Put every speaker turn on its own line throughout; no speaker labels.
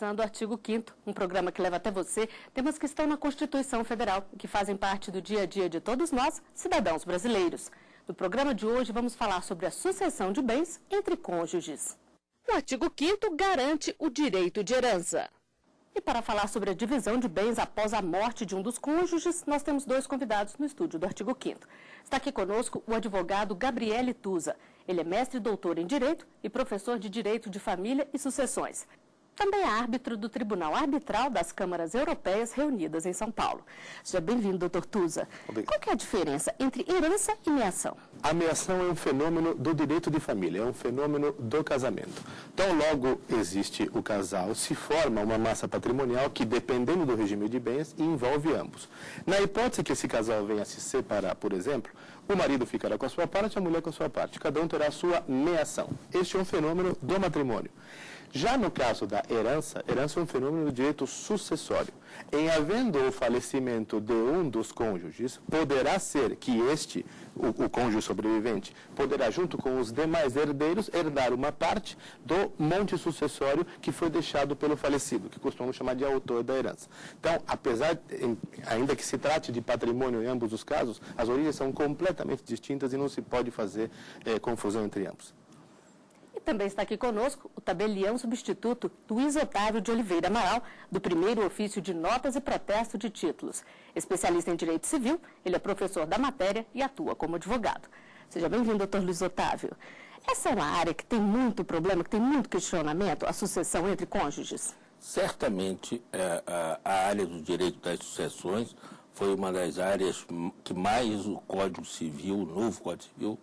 começando o Artigo 5º, um programa que leva até você temas que estão na Constituição Federal e que fazem parte do dia a dia de todos nós, cidadãos brasileiros. No programa de hoje, vamos falar sobre a sucessão de bens entre cônjuges. O Artigo 5º garante o direito de herança. E para falar sobre a divisão de bens após a morte de um dos cônjuges, nós temos dois convidados no estúdio do Artigo 5º. Está aqui conosco o advogado Gabriele Tusa. Ele é mestre e doutor em Direito e professor de Direito de Família e Sucessões. Também é árbitro do Tribunal Arbitral das Câmaras Europeias reunidas em São Paulo. Seja bem-vindo, doutor Tusa.
Obrigado.
Qual que é a diferença entre herança e meação?
A meação é um fenômeno do direito de família, é um fenômeno do casamento. Então, logo existe o casal, se forma uma massa patrimonial que, dependendo do regime de bens, envolve ambos. Na hipótese que esse casal venha a se separar, por exemplo, o marido ficará com a sua parte, a mulher com a sua parte. Cada um terá a sua meação. Este é um fenômeno do matrimônio. Já no caso da herança, herança é um fenômeno do direito sucessório. Em havendo o falecimento de um dos cônjuges, poderá ser que o cônjuge sobrevivente, poderá, junto com os demais herdeiros, herdar uma parte do monte sucessório que foi deixado pelo falecido, que costumamos chamar de autor da herança. Então, ainda que se trate de patrimônio em ambos os casos, as origens são completamente distintas e não se pode fazer confusão entre ambos.
E também está aqui conosco o tabelião substituto Luiz Otávio de Oliveira Amaral, do primeiro ofício de notas e protesto de títulos. Especialista em Direito Civil, ele é professor da matéria e atua como advogado. Seja bem-vindo, doutor Luiz Otávio. Essa é uma área que tem muito problema, que tem muito questionamento, a sucessão entre cônjuges?
Certamente, a área do direito das sucessões foi uma das áreas que mais o Código Civil, o novo Código Civil,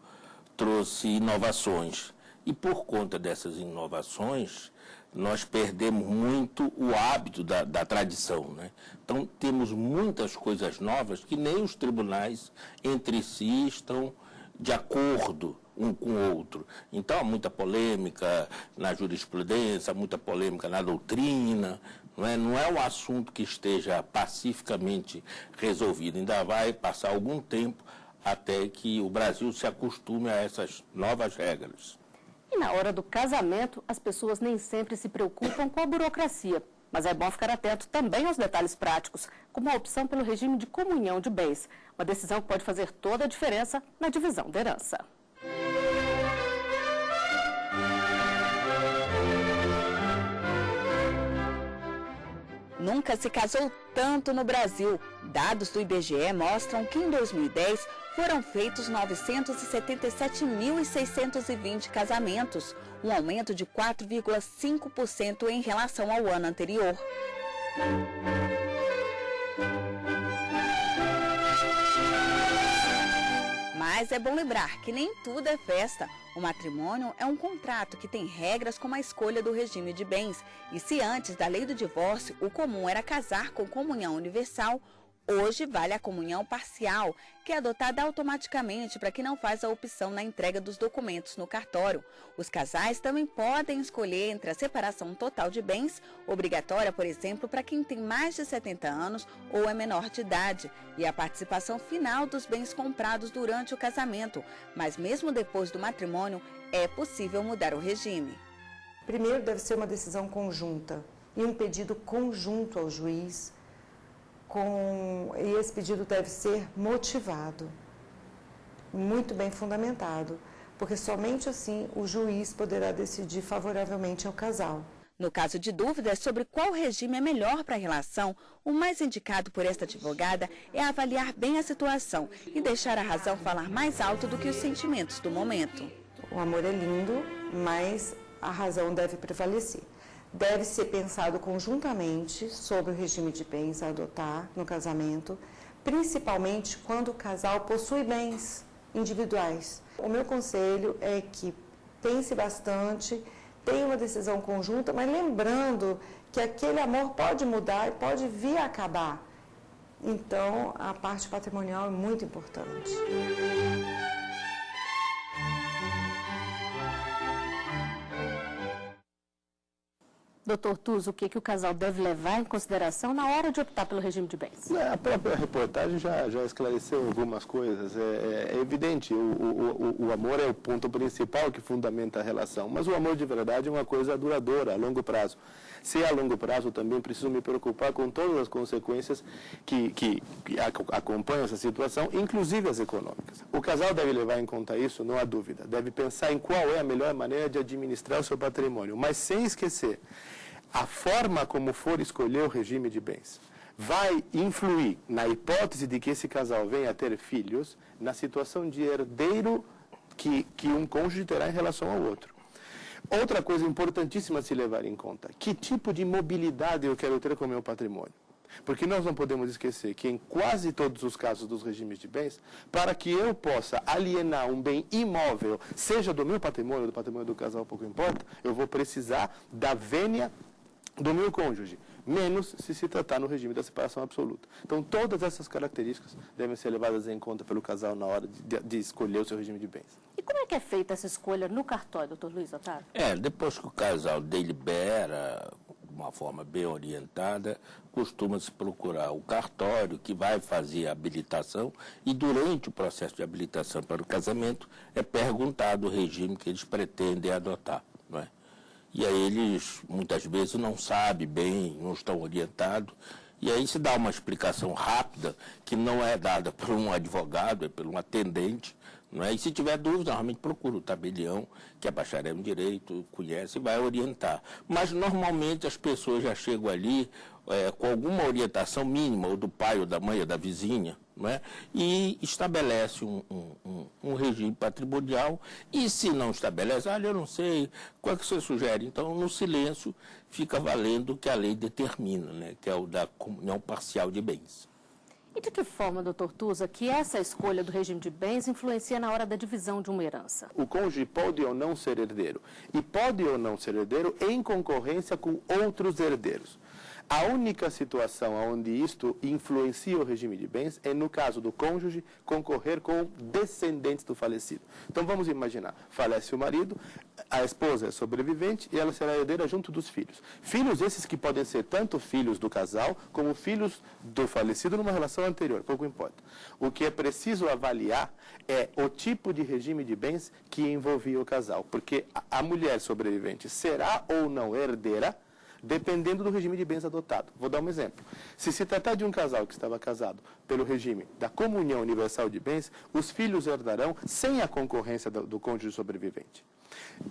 trouxe inovações. E por conta dessas inovações, nós perdemos muito o hábito da tradição, né? Então, temos muitas coisas novas que nem os tribunais entre si estão de acordo um com o outro. Então, há muita polêmica na jurisprudência, muita polêmica na doutrina. Não é um assunto que esteja pacificamente resolvido. Ainda vai passar algum tempo até que o Brasil se acostume a essas novas regras.
E na hora do casamento, as pessoas nem sempre se preocupam com a burocracia. Mas é bom ficar atento também aos detalhes práticos, como a opção pelo regime de comunhão de bens. Uma decisão que pode fazer toda a diferença na divisão da herança. Nunca se casou tanto no Brasil. Dados do IBGE mostram que em 2010 foram feitos 977.620 casamentos, um aumento de 4,5% em relação ao ano anterior. Mas é bom lembrar que nem tudo é festa. O matrimônio é um contrato que tem regras como a escolha do regime de bens. E se antes da lei do divórcio o comum era casar com comunhão universal, hoje vale a comunhão parcial, que é adotada automaticamente para quem não faz a opção na entrega dos documentos no cartório. Os casais também podem escolher entre a separação total de bens, obrigatória, por exemplo, para quem tem mais de 70 anos ou é menor de idade, e a participação final dos bens comprados durante o casamento. Mas mesmo depois do matrimônio, é possível mudar o regime.
Primeiro deve ser uma decisão conjunta e um pedido conjunto ao juiz, e esse pedido deve ser motivado, muito bem fundamentado, porque somente assim o juiz poderá decidir favoravelmente ao casal.
No caso de dúvidas sobre qual regime é melhor para a relação, o mais indicado por esta advogada é avaliar bem a situação e deixar a razão falar mais alto do que os sentimentos do momento.
O amor é lindo, mas a razão deve prevalecer. Deve ser pensado conjuntamente sobre o regime de bens a adotar no casamento, principalmente quando o casal possui bens individuais. O meu conselho é que pense bastante, tenha uma decisão conjunta, mas lembrando que aquele amor pode mudar e pode vir a acabar. Então, a parte patrimonial é muito importante.
Doutor Tusa, o que o casal deve levar em consideração na hora de optar pelo regime de bens?
A própria reportagem já esclareceu algumas coisas. É evidente, o amor é o ponto principal que fundamenta a relação, mas o amor de verdade é uma coisa duradoura, a longo prazo. Se é a longo prazo, também preciso me preocupar com todas as consequências que acompanham essa situação, inclusive as econômicas. O casal deve levar em conta isso, não há dúvida. Deve pensar em qual é a melhor maneira de administrar o seu patrimônio, mas sem esquecer, a forma como for escolher o regime de bens vai influir, na hipótese de que esse casal venha a ter filhos, na situação de herdeiro que um cônjuge terá em relação ao outro. Outra coisa importantíssima a se levar em conta, que tipo de mobilidade eu quero ter com o meu patrimônio? Porque nós não podemos esquecer que em quase todos os casos dos regimes de bens, para que eu possa alienar um bem imóvel, seja do meu patrimônio, do patrimônio do casal, pouco importa, eu vou precisar da vênia do meu cônjuge, menos se tratar no regime da separação absoluta. Então, todas essas características devem ser levadas em conta pelo casal na hora de escolher o seu regime de bens.
E como é que é feita essa escolha no cartório, doutor Luiz Otávio?
Depois que o casal delibera de uma forma bem orientada, costuma-se procurar o cartório que vai fazer a habilitação e durante o processo de habilitação para o casamento é perguntado o regime que eles pretendem adotar, não é? E aí eles, muitas vezes, não sabem bem, não estão orientados, e aí se dá uma explicação rápida, que não é dada por um advogado, é por um atendente, não é? E se tiver dúvida, normalmente procura o tabelião, que é bacharel em direito, conhece e vai orientar. Mas, normalmente, as pessoas já chegam ali com alguma orientação mínima, ou do pai, ou da mãe, ou da vizinha, não é? E estabelece um regime patrimonial, e se não estabelece, eu não sei, qual é que você sugere? Então, no silêncio, fica valendo o que a lei determina, né? Que é o da comunhão parcial de bens.
E de que forma, doutor Tusa, que essa escolha do regime de bens influencia na hora da divisão de uma herança?
O cônjuge pode ou não ser herdeiro. E pode ou não ser herdeiro em concorrência com outros herdeiros. A única situação onde isto influencia o regime de bens é no caso do cônjuge concorrer com descendentes do falecido. Então vamos imaginar, falece o marido, a esposa é sobrevivente e ela será herdeira junto dos filhos. Filhos esses que podem ser tanto filhos do casal como filhos do falecido numa relação anterior, pouco importa. O que é preciso avaliar é o tipo de regime de bens que envolvia o casal, porque a mulher sobrevivente será ou não herdeira dependendo do regime de bens adotado. Vou dar um exemplo. Se tratar de um casal que estava casado pelo regime da comunhão universal de bens, os filhos herdarão sem a concorrência do cônjuge sobrevivente.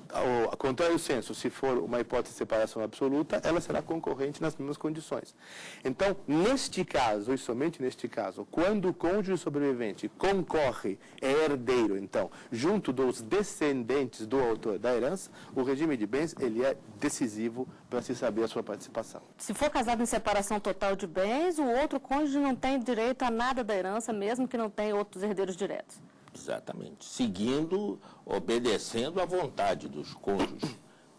Ao contrário do senso, se for uma hipótese de separação absoluta, ela será concorrente nas mesmas condições. Então, neste caso, e somente neste caso, quando o cônjuge sobrevivente concorre, é herdeiro, então, junto dos descendentes do autor da herança, o regime de bens ele é decisivo para se saber a sua participação.
Se for casado em separação total de bens, o outro cônjuge não tem direito a nada da herança, mesmo que não tenha outros herdeiros diretos.
Exatamente. Seguindo, obedecendo à vontade dos cônjuges.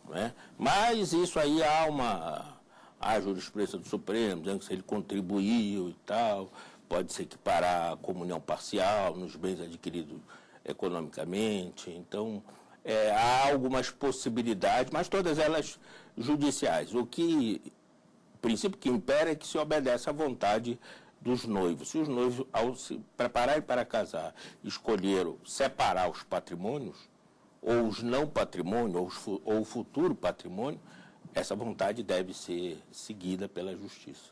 Não é? Mas isso aí há a jurisprudência do Supremo, dizendo que se ele contribuiu e tal, pode se equiparar à comunhão parcial nos bens adquiridos economicamente. Então, há algumas possibilidades, mas todas elas judiciais. O princípio que impera é que se obedece à vontade dos noivos. Se os noivos, ao se prepararem para casar, escolheram separar os patrimônios, ou os não patrimônios, ou o futuro patrimônio, essa vontade deve ser seguida pela justiça.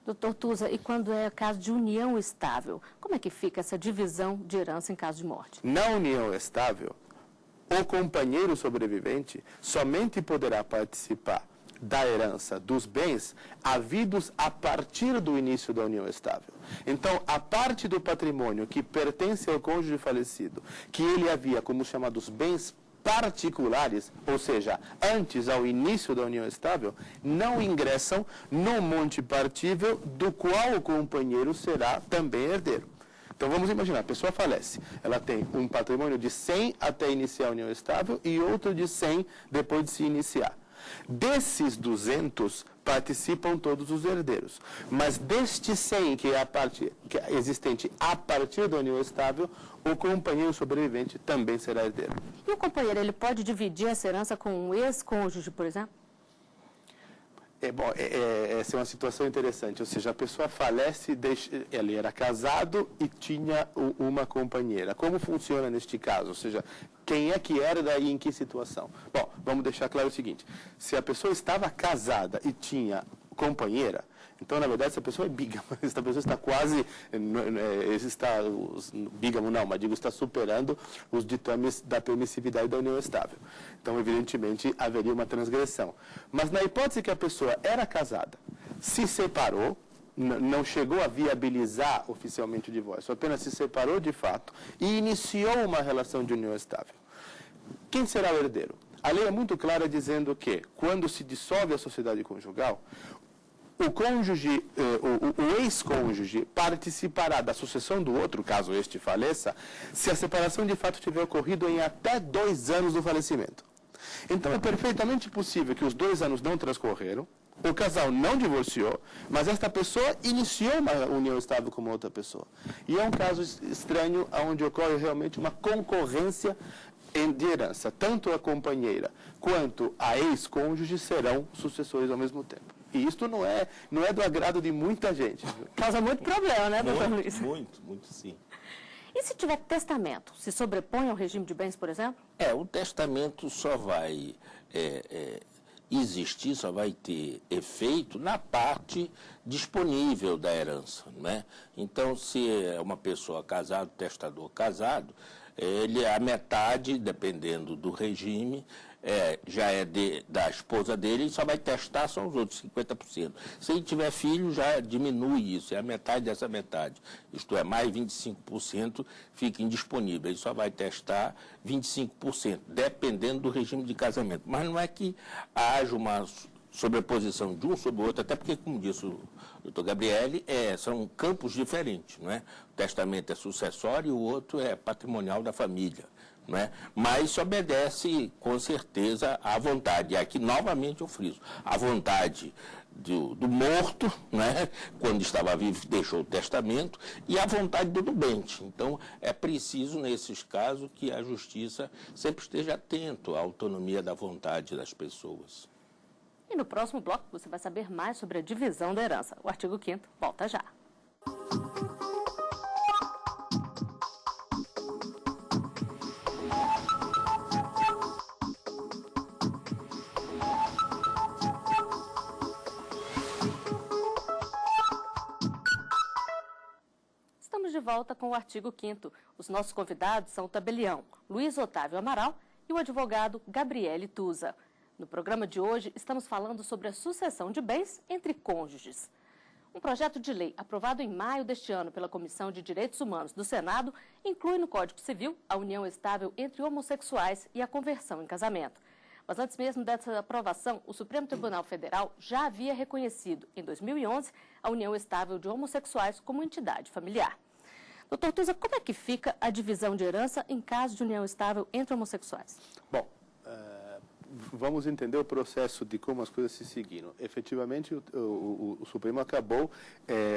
Doutor Tusa, e quando é caso de união estável, como é que fica essa divisão de herança em caso de morte?
Na união estável, o companheiro sobrevivente somente poderá participar da herança dos bens havidos a partir do início da união estável. Então, a parte do patrimônio que pertence ao cônjuge falecido, que ele havia como chamados bens particulares, ou seja, antes ao início da união estável, não ingressam no monte partível do qual o companheiro será também herdeiro. Então vamos imaginar, a pessoa falece, ela tem um patrimônio de 100 até iniciar a união estável e outro de 100 depois de se iniciar. Desses 200 participam todos os herdeiros, mas deste 100 que é a parte que é existente a partir da união estável, o companheiro sobrevivente também será herdeiro.
E o companheiro, ele pode dividir essa herança com um ex-cônjuge, por exemplo?
Essa é uma situação interessante, ou seja, a pessoa falece, ele era casado e tinha uma companheira. Como funciona neste caso? Ou seja, quem é que herda e em que situação? Bom, vamos deixar claro o seguinte, se a pessoa estava casada e tinha companheira, então, na verdade, essa pessoa é bígama, essa pessoa está quase, bígamo não, mas digo, está superando os ditames da permissividade da união estável. Então, evidentemente, haveria uma transgressão. Mas na hipótese que a pessoa era casada, se separou, não chegou a viabilizar oficialmente o divórcio, apenas se separou de fato e iniciou uma relação de união estável. Quem será o herdeiro? A lei é muito clara dizendo que, quando se dissolve a sociedade conjugal, o cônjuge, o ex-cônjuge participará da sucessão do outro, caso este faleça, se a separação de fato tiver ocorrido em até 2 anos do falecimento. Então é perfeitamente possível que os 2 anos não transcorreram, o casal não divorciou, mas esta pessoa iniciou uma união estável com uma outra pessoa. E é um caso estranho, onde ocorre realmente uma concorrência de herança. Tanto a companheira quanto a ex-cônjuge serão sucessores ao mesmo tempo. E isto não é do agrado de muita gente.
Causa muito problema, né, doutor Luiz?
Muito sim.
E se tiver testamento, se sobrepõe ao regime de bens, por exemplo?
O testamento só vai existir, só vai ter efeito na parte disponível da herança, né? Então, se é uma pessoa casada, testador casado, a metade, dependendo do regime, já é da esposa dele, ele só vai testar, são os outros 50%. Se ele tiver filho, já diminui isso, é a metade dessa metade. Isto é, mais 25% fica indisponível, ele só vai testar 25%, dependendo do regime de casamento. Mas não é que haja uma sobreposição de um sobre o outro, até porque, como disse o doutor Gabriele, são campos diferentes, não é? O testamento é sucessório e o outro é patrimonial da família, não é? Mas isso obedece, com certeza, à vontade. E aqui, novamente, eu friso, a vontade do morto, né, quando estava vivo, deixou o testamento, e a vontade do doente. Então, é preciso, nesses casos, que a justiça sempre esteja atento à autonomia da vontade das pessoas.
E no próximo bloco você vai saber mais sobre a divisão da herança. O artigo 5º volta já. Estamos de volta com o artigo 5º. Os nossos convidados são o tabelião Luiz Otávio Amaral e o advogado Gabriele Tusa. No programa de hoje, estamos falando sobre a sucessão de bens entre cônjuges. Um projeto de lei aprovado em maio deste ano pela Comissão de Direitos Humanos do Senado inclui no Código Civil a união estável entre homossexuais e a conversão em casamento. Mas antes mesmo dessa aprovação, o Supremo Tribunal Federal já havia reconhecido, em 2011, a união estável de homossexuais como entidade familiar. Doutor Tusa, como é que fica a divisão de herança em caso de união estável entre homossexuais?
Bom, vamos entender o processo de como as coisas se seguiram. Efetivamente, o Supremo acabou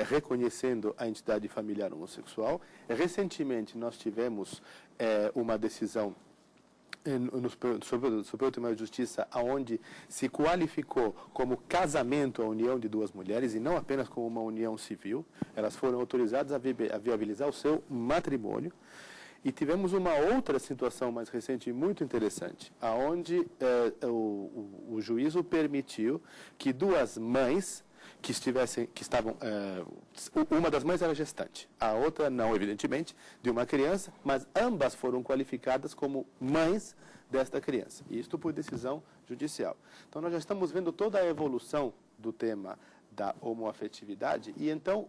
reconhecendo a entidade familiar homossexual. Recentemente, nós tivemos uma decisão sobre o Supremo Tribunal de Justiça, onde se qualificou como casamento a união de 2 mulheres e não apenas como uma união civil. Elas foram autorizadas a viabilizar o seu matrimônio. E tivemos uma outra situação mais recente muito interessante, onde o juízo permitiu que 2 mães uma das mães era gestante, a outra não, evidentemente, de uma criança, mas ambas foram qualificadas como mães desta criança, e isto por decisão judicial. Então nós já estamos vendo toda a evolução do tema da homoafetividade, e então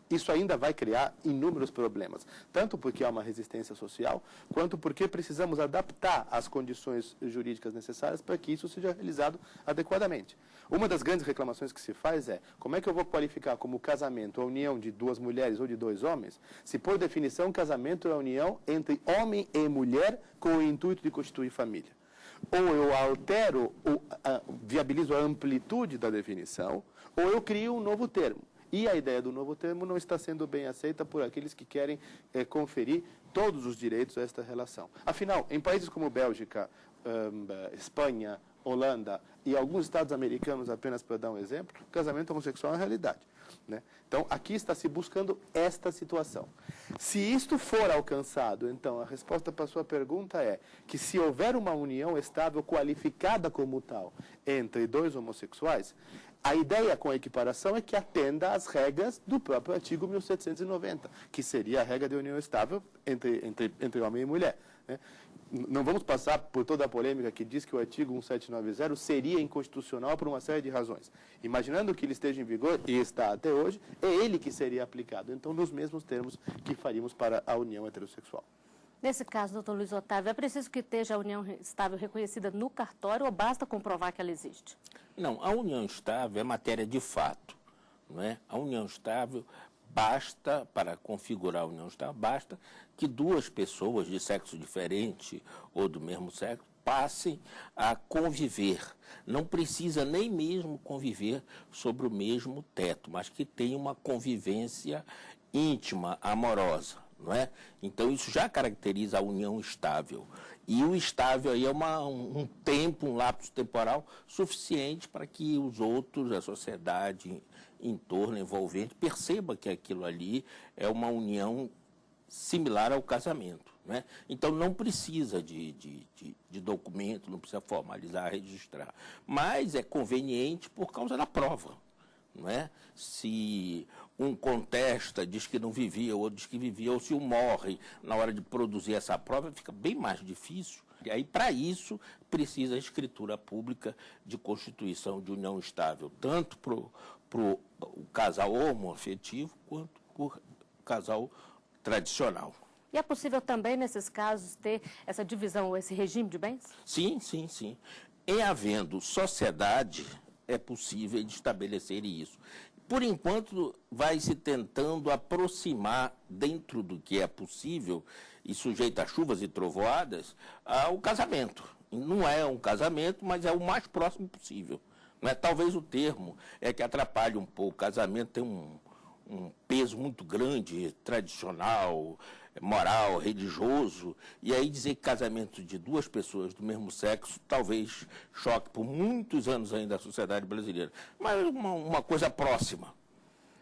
isso ainda vai criar inúmeros problemas, tanto porque há uma resistência social, quanto porque precisamos adaptar as condições jurídicas necessárias para que isso seja realizado adequadamente. Uma das grandes reclamações que se faz é, como é que eu vou qualificar como casamento a união de 2 mulheres ou de 2 homens, se por definição casamento é a união entre homem e mulher com o intuito de constituir família? Ou eu altero, viabilizo a amplitude da definição, ou eu crio um novo termo. E a ideia do novo termo não está sendo bem aceita por aqueles que querem conferir todos os direitos a esta relação. Afinal, em países como Bélgica, Espanha, Holanda e alguns estados americanos, apenas para dar um exemplo, o casamento homossexual é uma realidade, né? Então, aqui está se buscando esta situação. Se isto for alcançado, então, a resposta para a sua pergunta é que se houver uma união estável qualificada como tal entre dois homossexuais, a ideia com a equiparação é que atenda às regras do próprio artigo 1790, que seria a regra de união estável entre homem e mulher, né? Não vamos passar por toda a polêmica que diz que o artigo 1790 seria inconstitucional por uma série de razões. Imaginando que ele esteja em vigor, e está até hoje, é ele que seria aplicado. Então, nos mesmos termos que faríamos para a união heterossexual.
Nesse caso, doutor Luiz Otávio, é preciso que esteja a união estável reconhecida no cartório ou basta comprovar que ela existe?
Não, a união estável é matéria de fato, não é? A união estável basta, para configurar a união estável, basta que duas pessoas de sexo diferente ou do mesmo sexo passem a conviver. Não precisa nem mesmo conviver sobre o mesmo teto, mas que tenha uma convivência íntima, amorosa, não é? Então, isso já caracteriza a união estável. E o estável aí é um tempo, um lapso temporal suficiente para que os outros, a sociedade em torno, envolvente, perceba que aquilo ali é uma união similar ao casamento, né? Então, não precisa de documento, não precisa formalizar, registrar. Mas é conveniente por causa da prova, não é? Se um contesta, diz que não vivia, o outro diz que vivia, ou se um morre na hora de produzir essa prova, fica bem mais difícil. E aí, para isso, precisa a escritura pública de constituição de união estável, tanto para o casal homoafetivo quanto para o casal tradicional.
E é possível também, nesses casos, ter essa divisão, esse regime de bens?
Sim, sim, sim. Em havendo sociedade, é possível de estabelecer isso. Por enquanto, vai se tentando aproximar, dentro do que é possível, e sujeito a chuvas e trovoadas, ao casamento. Não é um casamento, mas é o mais próximo possível. Não é? Talvez o termo é que atrapalhe um pouco. O casamento tem um peso muito grande, tradicional, moral, religioso, e aí dizer que casamento de duas pessoas do mesmo sexo talvez choque por muitos anos ainda a sociedade brasileira. Mas uma coisa próxima.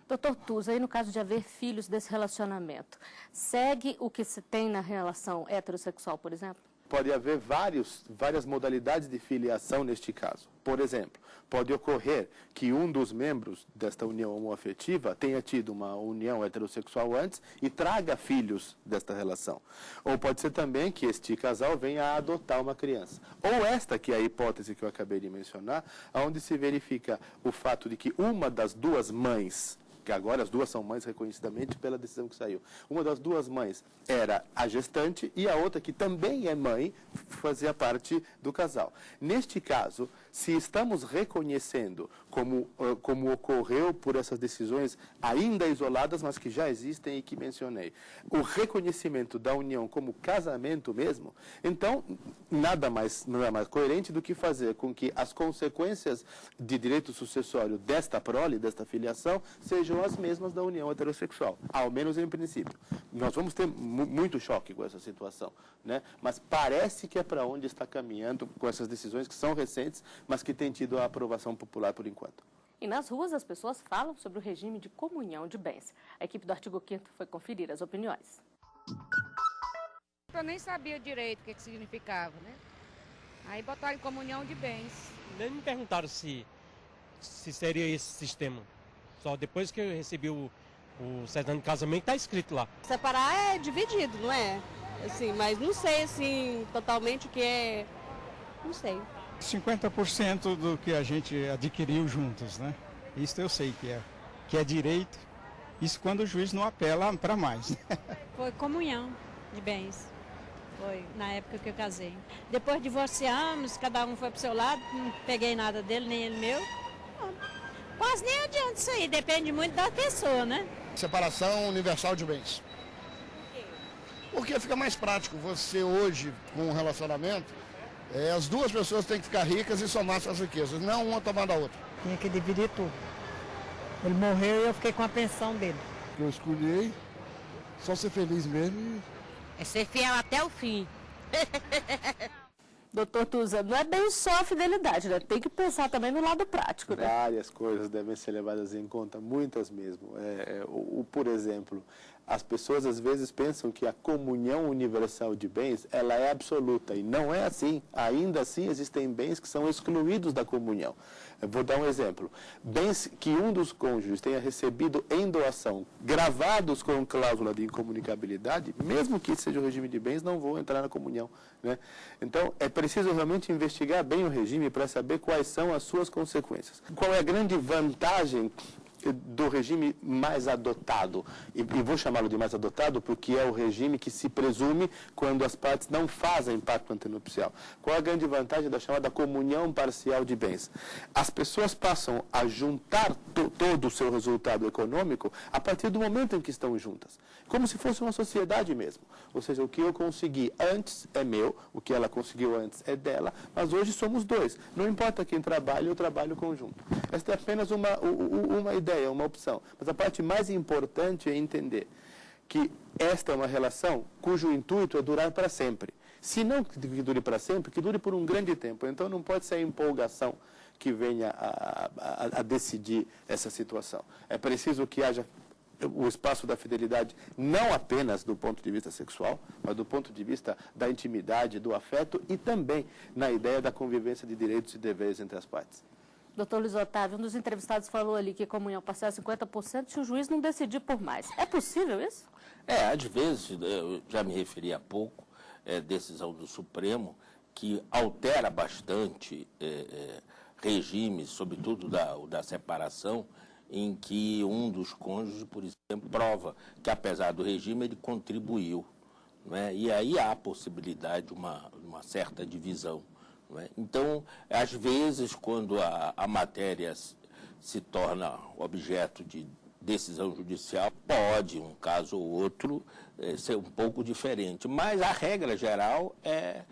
Doutor Tusa, aí no caso de haver filhos desse relacionamento, segue o que se tem na relação heterossexual, por exemplo?
Pode haver várias modalidades de filiação neste caso. Por exemplo, pode ocorrer que um dos membros desta união homoafetiva tenha tido uma união heterossexual antes e traga filhos desta relação. Ou pode ser também que este casal venha a adotar uma criança. Ou esta, que é a hipótese que eu acabei de mencionar, onde se verifica o fato de que uma das duas mães, que agora as duas são mães reconhecidamente pela decisão que saiu. Uma das duas mães era a gestante e a outra, que também é mãe, fazia parte do casal. Neste caso, se estamos reconhecendo, como ocorreu por essas decisões ainda isoladas, mas que já existem e que mencionei, o reconhecimento da união como casamento mesmo, então nada mais coerente do que fazer com que as consequências de direito sucessório desta prole, desta filiação, sejam as mesmas da união heterossexual, ao menos em princípio. Nós vamos ter muito choque com essa situação, né? Mas parece que é para onde está caminhando com essas decisões que são recentes, mas que têm tido a aprovação popular por enquanto.
E nas ruas as pessoas falam sobre o regime de comunhão de bens. A equipe do artigo 5º foi conferir as opiniões.
Eu nem sabia direito o que significava, né? Aí botaram em comunhão de bens.
Nem me perguntaram se seria esse sistema. Só depois que eu recebi o certidão de casamento, está escrito lá.
Separar é dividido, não é? Assim, mas não sei assim totalmente o que é. Não sei.
50% do que a gente adquiriu juntos, né? Isso eu sei que é direito. Isso quando o juiz não apela para mais.
Foi comunhão de bens. Foi na época que eu casei. Depois divorciamos, cada um foi pro seu lado, não peguei nada dele, nem ele meu. Quase nem adianta isso aí, depende muito da pessoa, né?
Separação universal de bens. Porque fica mais prático. Você hoje, com um relacionamento, as duas pessoas têm que ficar ricas e somar suas riquezas, não uma tomar da outra.
Tinha que dividir tudo. Ele morreu e eu fiquei com a pensão dele.
Eu escolhi só ser feliz mesmo.
É ser fiel até o fim.
Doutor Tuza, não é bem só a fidelidade, né? Tem que pensar também no lado prático, né?
Várias coisas devem ser levadas em conta, muitas mesmo. Por exemplo, as pessoas às vezes pensam que a comunhão universal de bens, ela é absoluta, e não é assim. Ainda assim, existem bens que são excluídos da comunhão. Eu vou dar um exemplo. Bens que um dos cônjuges tenha recebido em doação, gravados com cláusula de incomunicabilidade, mesmo que seja o regime de bens, não vão entrar na comunhão, né? Então, é preciso realmente investigar bem o regime para saber quais são as suas consequências. Qual é a grande vantagem do regime mais adotado, e vou chamá-lo de mais adotado porque é o regime que se presume quando as partes não fazem pacto antenupcial. Qual é a grande vantagem da chamada comunhão parcial de bens? As pessoas passam a juntar todo o seu resultado econômico a partir do momento em que estão juntas, como se fosse uma sociedade mesmo. Ou seja, o que eu consegui antes é meu, o que ela conseguiu antes é dela, mas hoje somos dois. Não importa quem trabalha, eu trabalho conjunto. Esta é apenas uma ideia, uma opção. Mas a parte mais importante é entender que esta é uma relação cujo intuito é durar para sempre. Se não que dure para sempre, que dure por um grande tempo. Então não pode ser a empolgação que venha a decidir essa situação. É preciso que haja o espaço da fidelidade não apenas do ponto de vista sexual, mas do ponto de vista da intimidade, do afeto e também na ideia da convivência de direitos e deveres entre as partes.
Doutor Luiz Otávio, um dos entrevistados falou ali que comunhão parcial é 50% se o juiz não decidir por mais. É possível isso?
Às vezes, eu já me referi há pouco, decisão do Supremo, que altera bastante regimes, sobretudo da separação, em que um dos cônjuges, por exemplo, prova que, apesar do regime, ele contribuiu, não é? E aí há a possibilidade de uma certa divisão. Não é? Então, às vezes, quando a matéria se torna objeto de decisão judicial, pode, um caso ou outro, ser um pouco diferente. Mas a regra geral é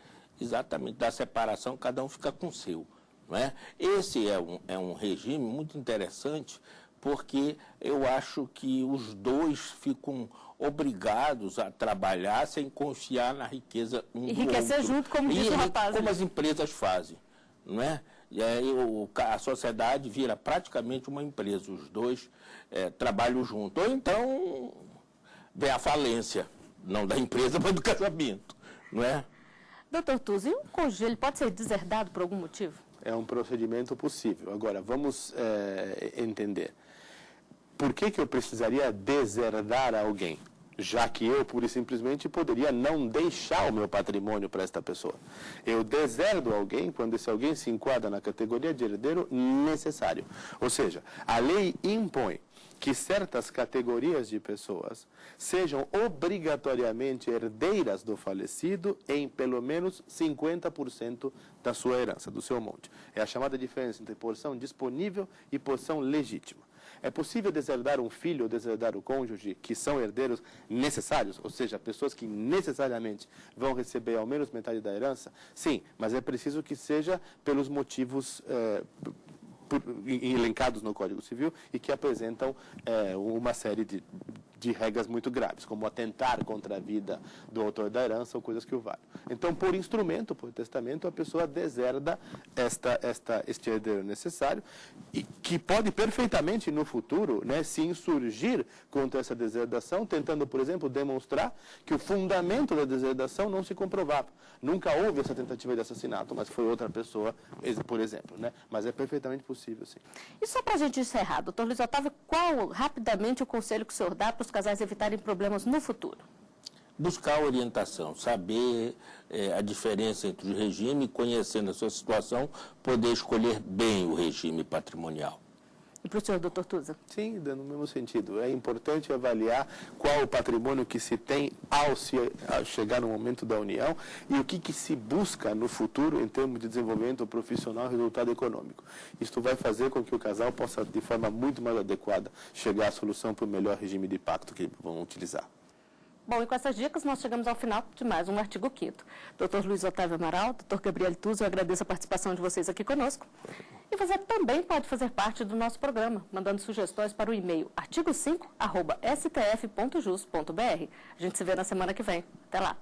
exatamente da separação, cada um fica com o seu. Não é? Esse é um regime muito interessante, porque eu acho que os dois ficam obrigados a trabalhar sem confiar na riqueza um do outro.
Enriquecer junto, como diz o rapaz.
Como as empresas fazem, não é? E aí a sociedade vira praticamente uma empresa, os dois trabalham junto. Ou então vem a falência, não da empresa, mas do casamento, não é?
Doutor Tuza, e um cônjuge, ele pode ser deserdado por algum motivo?
É um procedimento possível. Agora, vamos entender. Por que eu precisaria deserdar alguém? Já que eu, pura e simplesmente, poderia não deixar o meu patrimônio para esta pessoa. Eu deserdo alguém quando esse alguém se enquadra na categoria de herdeiro necessário. Ou seja, a lei impõe que certas categorias de pessoas sejam obrigatoriamente herdeiras do falecido em pelo menos 50% da sua herança, do seu monte. É a chamada diferença entre porção disponível e porção legítima. É possível deserdar um filho ou deserdar o cônjuge que são herdeiros necessários, ou seja, pessoas que necessariamente vão receber ao menos metade da herança? Sim, mas é preciso que seja pelos motivos elencados no Código Civil e que apresentam uma série de regras muito graves, como atentar contra a vida do autor da herança ou coisas que o valham. Então, por instrumento, por testamento, a pessoa deserda este herdeiro necessário, e que pode perfeitamente no futuro, né, se insurgir contra essa deserdação, tentando, por exemplo, demonstrar que o fundamento da deserdação não se comprovava. Nunca houve essa tentativa de assassinato, mas foi outra pessoa, por exemplo, né? Mas é perfeitamente possível, sim.
E só para a gente encerrar, doutor Luiz Otávio, qual rapidamente o conselho que o senhor dá para os casais evitarem problemas no futuro?
Buscar orientação, saber a diferença entre o regime, conhecendo a sua situação, poder escolher bem o regime patrimonial.
E para o senhor, doutor Tuza?
Sim, no mesmo sentido. É importante avaliar qual o patrimônio que se tem ao chegar no momento da união e o que se busca no futuro em termos de desenvolvimento profissional e resultado econômico. Isto vai fazer com que o casal possa, de forma muito mais adequada, chegar à solução para o melhor regime de pacto que vão utilizar.
Bom, e com essas dicas nós chegamos ao final de mais um Artigo 5º. Dr. Luiz Otávio Amaral, Dr. Gabriel Tuza, eu agradeço a participação de vocês aqui conosco. E você também pode fazer parte do nosso programa, mandando sugestões para o e-mail artigo5@stf.jus.br. A gente se vê na semana que vem. Até lá.